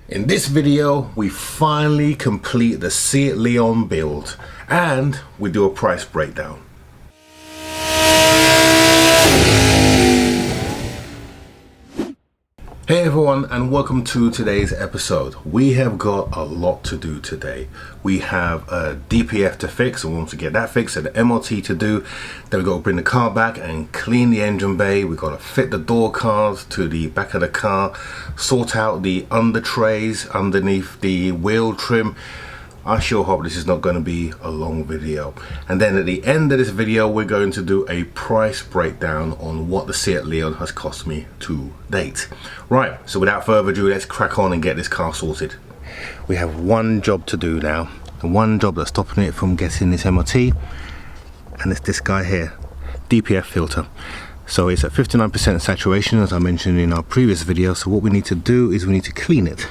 In this video, we finally complete the Seat Leon build and we do a price breakdown. Hey everyone, and welcome to today's episode. We have got a lot to do today. We have a DPF to fix, and we want to get that fixed, and an MOT to do. Then we've got to bring the car back and clean the engine bay. We've got to fit the door cards to the back of the car, sort out the under trays underneath the wheel trim. I sure hope this is not going to be a long video. And then at the end of this video, we're going to do a price breakdown on what the Seat Leon has cost me to date. Right, so without further ado, let's crack on and get this car sorted. We have one job to do now. The one job that's stopping it from getting this MOT, and it's this guy here, DPF filter. So it's at 59% saturation, as I mentioned in our previous video. So what we need to do is we need to clean it.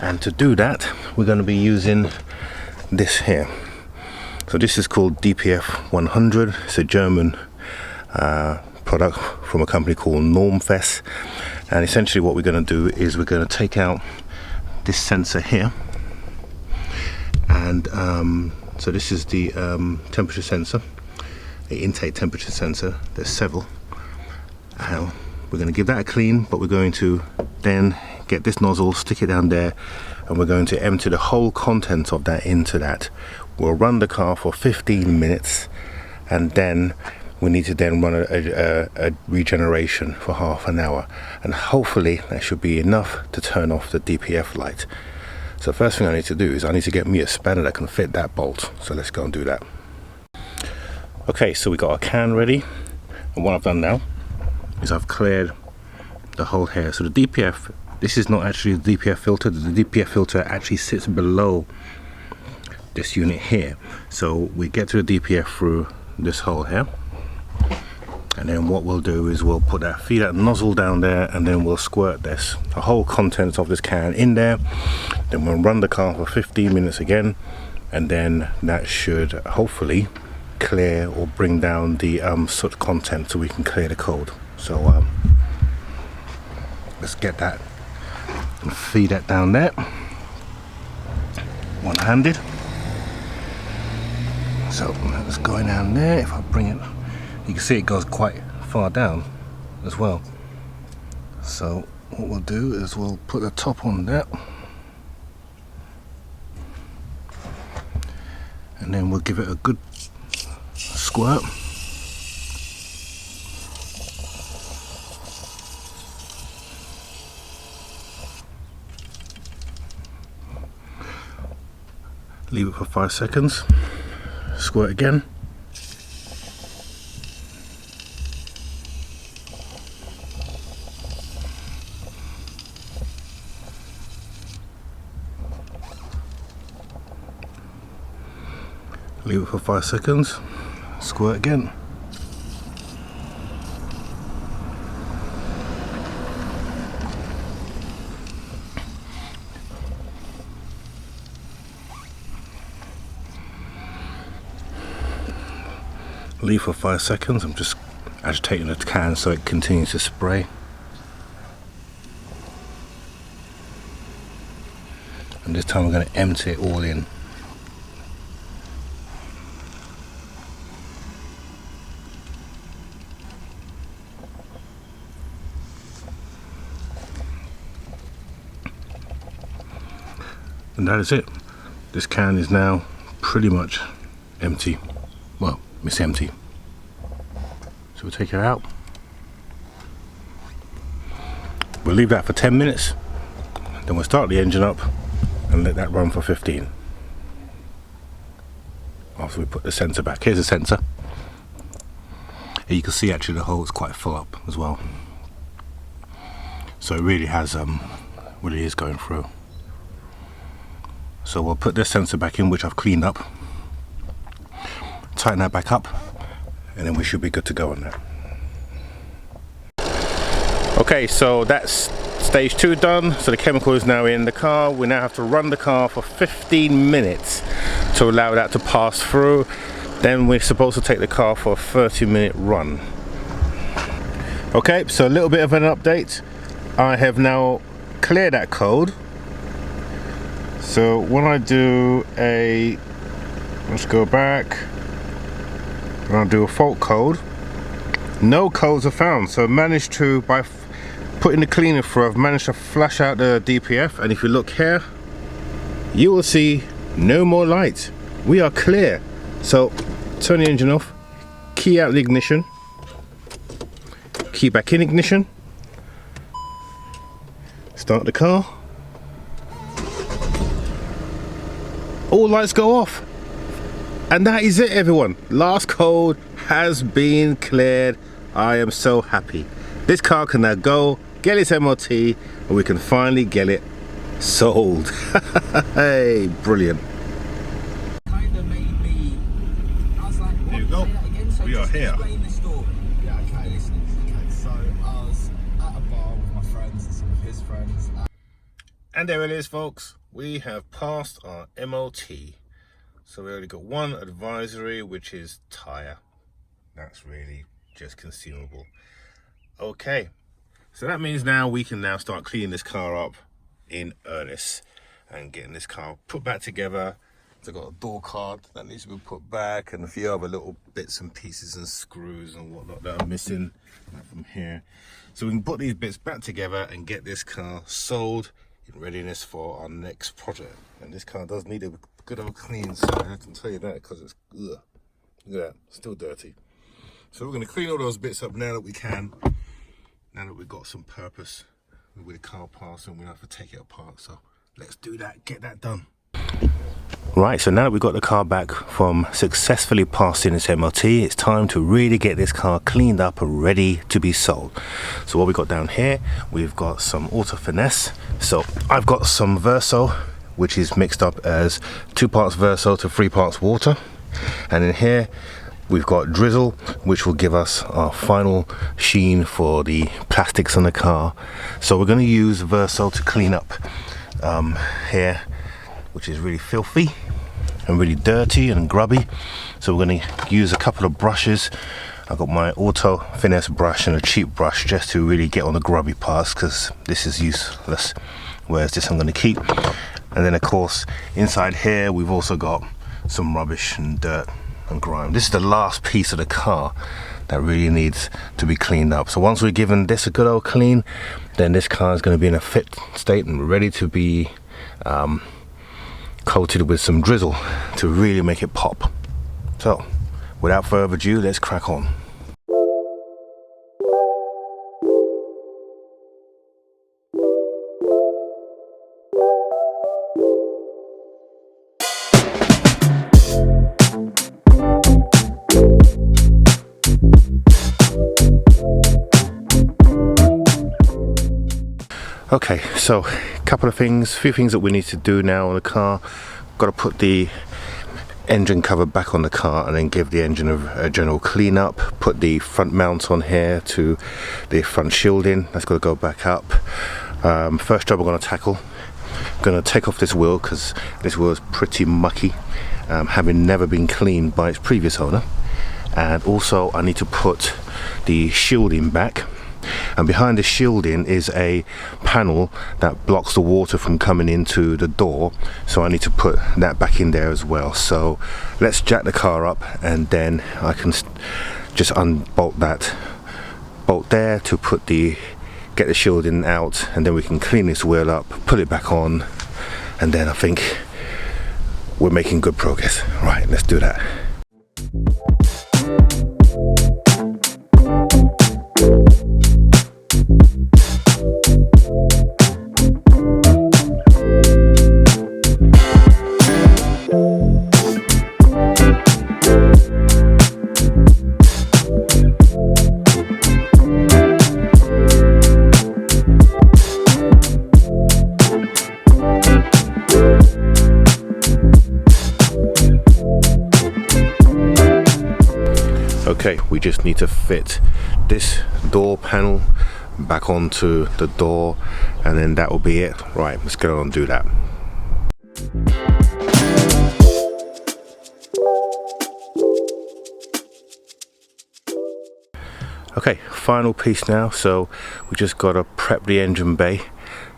And to do that, we're going to be using this here. So this is called DPF 100. It's a German product from a company called Normfest. And essentially what we're going to do is we're going to take out this sensor here. And so this is the temperature sensor, the intake temperature sensor. There's several. We're going to give that a clean, but we're going to then get this nozzle, stick it down there, and we're going to empty the whole contents of that into that. We'll run the car for 15 minutes, and then we need to then run a regeneration for half an hour, and hopefully that should be enough to turn off the DPF light. So first thing I need to do is I need to get me a spanner that can fit that bolt. So let's go and do that. Okay, so we got our can ready, and what I've done now is I've cleared the hole here. So the DPF, this is not actually the DPF filter. The DPF filter actually sits below this unit here. So we get to the DPF through this hole here, and then what we'll do is we'll put that, feed that nozzle down there, and then we'll squirt this, the whole contents of this can in there. Then we'll run the car for 15 minutes again, and then that should hopefully clear or bring down the soot content so we can clear the code. So let's get that and feed that down there, one-handed. So that's going down there. If I bring it, you can see it goes quite far down as well. So what we'll do is we'll put the top on that, and then we'll give it a good squirt. Leave it for 5 seconds, squirt again. Leave it for 5 seconds, squirt again. Leave for 5 seconds. I'm just agitating the can so it continues to spray. And this time we're going to empty it all in. And that is it. This can is now pretty much empty. Well, it's empty. So we'll take her out. We'll leave that for 10 minutes. Then we'll start the engine up and let that run for 15. After we put the sensor back. Here's the sensor. Here you can see actually the hole is quite full up as well. So it really has, really is going through. So we'll put this sensor back in, which I've cleaned up. Tighten that back up, and then we should be good to go on that. Okay, so that's stage 2 done. So the chemical is now in the car. We now have to run the car for 15 minutes to allow that to pass through. Then we're supposed to take the car for a 30-minute run. Okay, so a little bit of an update. I have now cleared that code So when I do a, let's go back, when I do a fault code, no codes are found. So I managed to, by putting the cleaner through, I've managed to flush out the DPF, and if you look here, you will see no more light. We are clear. So turn the engine off, key out the ignition, key back in ignition, start the car, all lights go off, and that is it, everyone. Last code has been cleared. I am so happy. This car can now go get its MOT, and we can finally get it sold. Hey, brilliant. Kind of made me, I was like, what? There you go. Say that again? So We are just here. explain the story. Yeah, okay, listen. Okay, so I was at a bar with my friends and some of his friends. And there it is, folks. We have passed our MOT. So we only got one advisory, which is tyre. That's really just consumable. Okay, so that means now we can now start cleaning this car up in earnest and getting this car put back together. So I've got a door card that needs to be put back, and a few other little bits and pieces and screws and whatnot that are missing from here. So we can put these bits back together and get this car sold in readiness for our next project. And this car does need a good old clean, so I can tell you that, because it's, ugh, look at that, still dirty. So we're going to clean all those bits up now that we can, now that we've got some purpose with the car parts, and we don't have to take it apart. So let's do that, get that done. Right, so now that we've got the car back from successfully passing its MOT, it's time to really get this car cleaned up and ready to be sold. So what we've got down here, we've got some Auto Finesse. So I've got some Verso, which is mixed up as 2 parts Verso to 3 parts water. And in here, we've got Drizzle, which will give us our final sheen for the plastics on the car. So we're going to use Verso to clean up here, which is really filthy and really dirty and grubby. So we're going to use a couple of brushes. I've got my Auto Finesse brush and a cheap brush just to really get on the grubby parts, because this is useless, whereas this I'm going to keep. And then of course inside here we've also got some rubbish and dirt and grime. This is the last piece of the car that really needs to be cleaned up. So once we've given this a good old clean, then this car is going to be in a fit state and ready to be coated with some drizzle to really make it pop. So without further ado, let's crack on. Okay, so a few things that we need to do now on the car. Got to put the engine cover back on the car and then give the engine a general clean up. Put the front mounts on here to the front shielding. That's got to go back up. First job I'm going to tackle, I'm going to take off this wheel, because this wheel is pretty mucky, having never been cleaned by its previous owner. And also I need to put the shielding back. And behind the shielding is a panel that blocks the water from coming into the door, so I need to put that back in there as well. So let's jack the car up, and then I can just unbolt that bolt there to get the shielding out, and then we can clean this wheel up, put it back on, and then I think we're making good progress. Right, let's do that. Okay, we just need to fit this door panel back onto the door, and then that will be it. Right, let's go on and do that. Okay, final piece now. So we just got to prep the engine bay.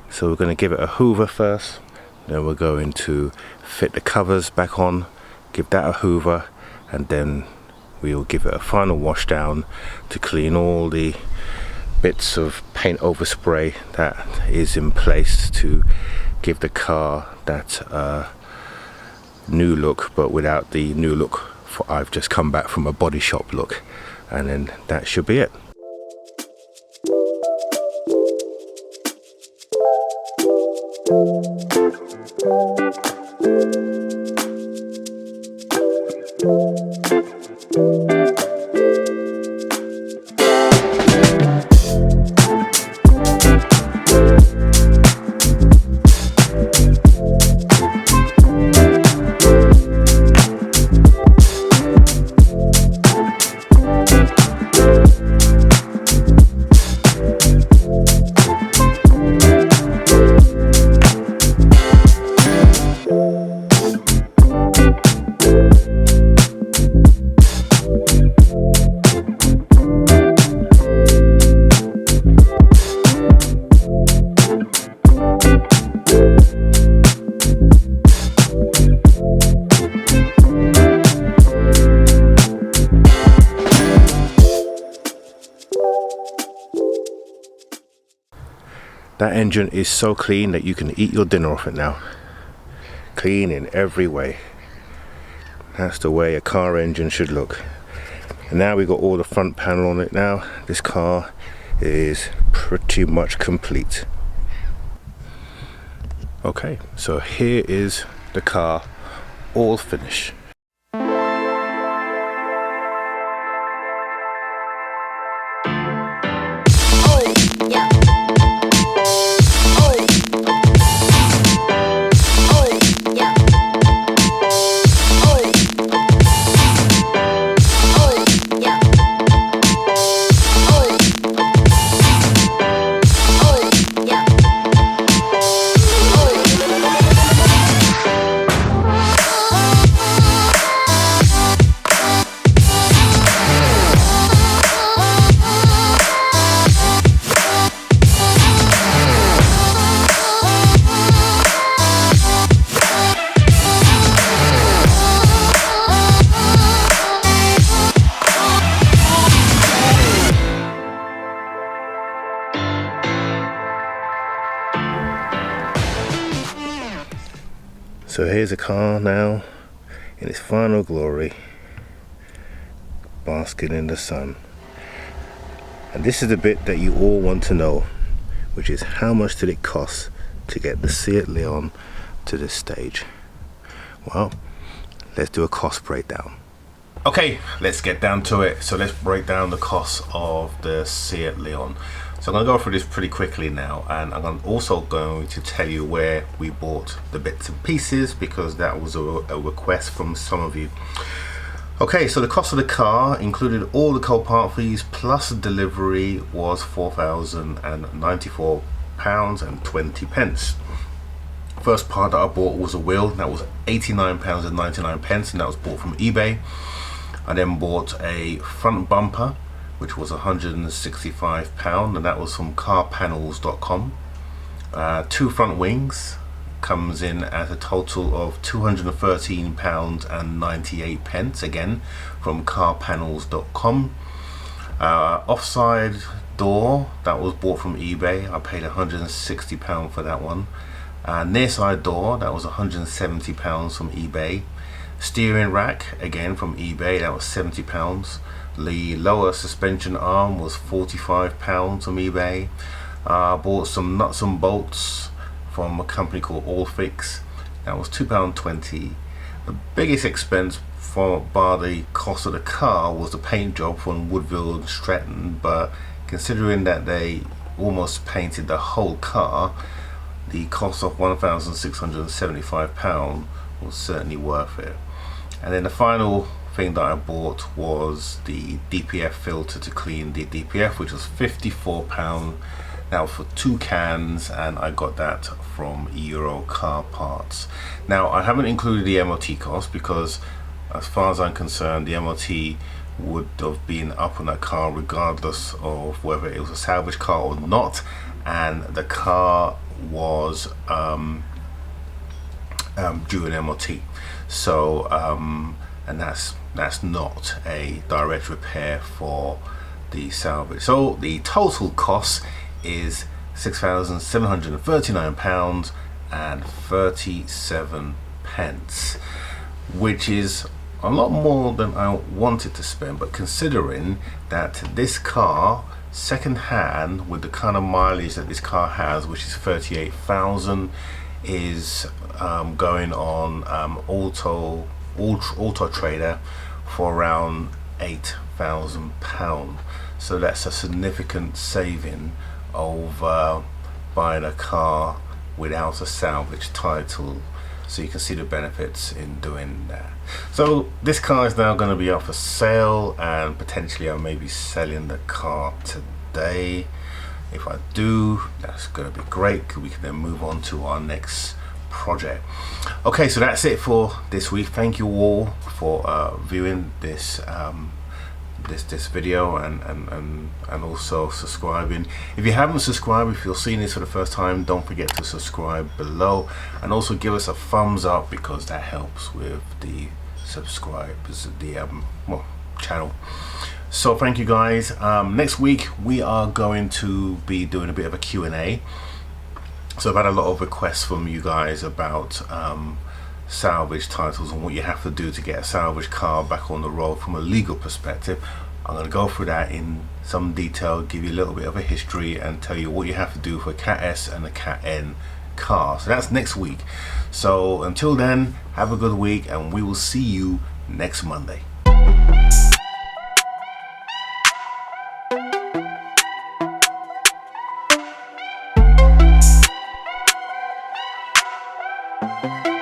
So we're going to give it a hoover first, Then we're going to fit the covers back on, give that a hoover, and then we'll give it a final wash down to clean all the bits of paint overspray that is in place to give the car that new look, but without the new look for I've just come back from a body shop look. And then that should be it. That engine is so clean that you can eat your dinner off it now. Clean in every way. That's the way a car engine should look. And now we've got all the front panel on it now. This car is pretty much complete. Okay, so here is the car all finished. So here's a car now in its final glory, basking in the sun. And this is the bit that you all want to know, which is how much did it cost to get the Seat Leon to this stage? Well, let's do a cost breakdown. Okay, let's get down to it. So let's break down the cost of the Seat Leon. So I'm going to go through this pretty quickly now, and I'm also going to tell you where we bought the bits and pieces, because that was a request from some of you. Okay, so the cost of the car included all the co-part fees plus delivery was £4,094.20. First part that I bought was a wheel, that was £89.99, and that was bought from eBay. I then bought a front bumper, which was £165, and that was from carpanels.com. 2 front wings comes in at a total of £213.98, again from carpanels.com. Offside door, that was bought from eBay. I paid £160 for that one. Near side door, that was £170 from eBay. Steering rack, again from eBay, that was £70. The lower suspension arm was £45 from eBay. Bought some nuts and bolts from a company called Allfix. That was £2.20. The biggest expense bar the cost of the car was the paint job from Woodville and Stratton, but considering that they almost painted the whole car, the cost of £1,675 was certainly worth it. And then the final thing that I bought was the DPF filter to clean the DPF, which was £54. Now for 2 cans, and I got that from Euro Car Parts. Now I haven't included the MOT cost, because as far as I'm concerned, the MOT would have been up on that car regardless of whether it was a salvage car or not, and the car was during MOT. So and that's not a direct repair for the salvage. So the total cost is £6,739 and 37 pence, which is a lot more than I wanted to spend. But considering that this car second hand, with the kind of mileage that this car has, which is 38,000, is going on Auto Trader for around £8,000. So that's a significant saving over buying a car without a salvage title. So you can see the benefits in doing that. So this car is now going to be up for sale, and potentially I may be selling the car today. If I do, that's going to be great. We can then move on to our next project. Okay, so that's it for this week. Thank you all for viewing this this video and also subscribing. If you haven't subscribed, if you're seeing this for the first time, don't forget to subscribe below, and also give us a thumbs up, because that helps with the subscribers, the channel. So thank you guys. Next week we are going to be doing a bit of a Q&A. So I've had a lot of requests from you guys about salvage titles and what you have to do to get a salvage car back on the road from a legal perspective. I'm going to go through that in some detail, give you a little bit of a history, and tell you what you have to do for a Cat S and a Cat N car. So that's next week. So until then, have a good week, and we will see you next Monday. Thank you.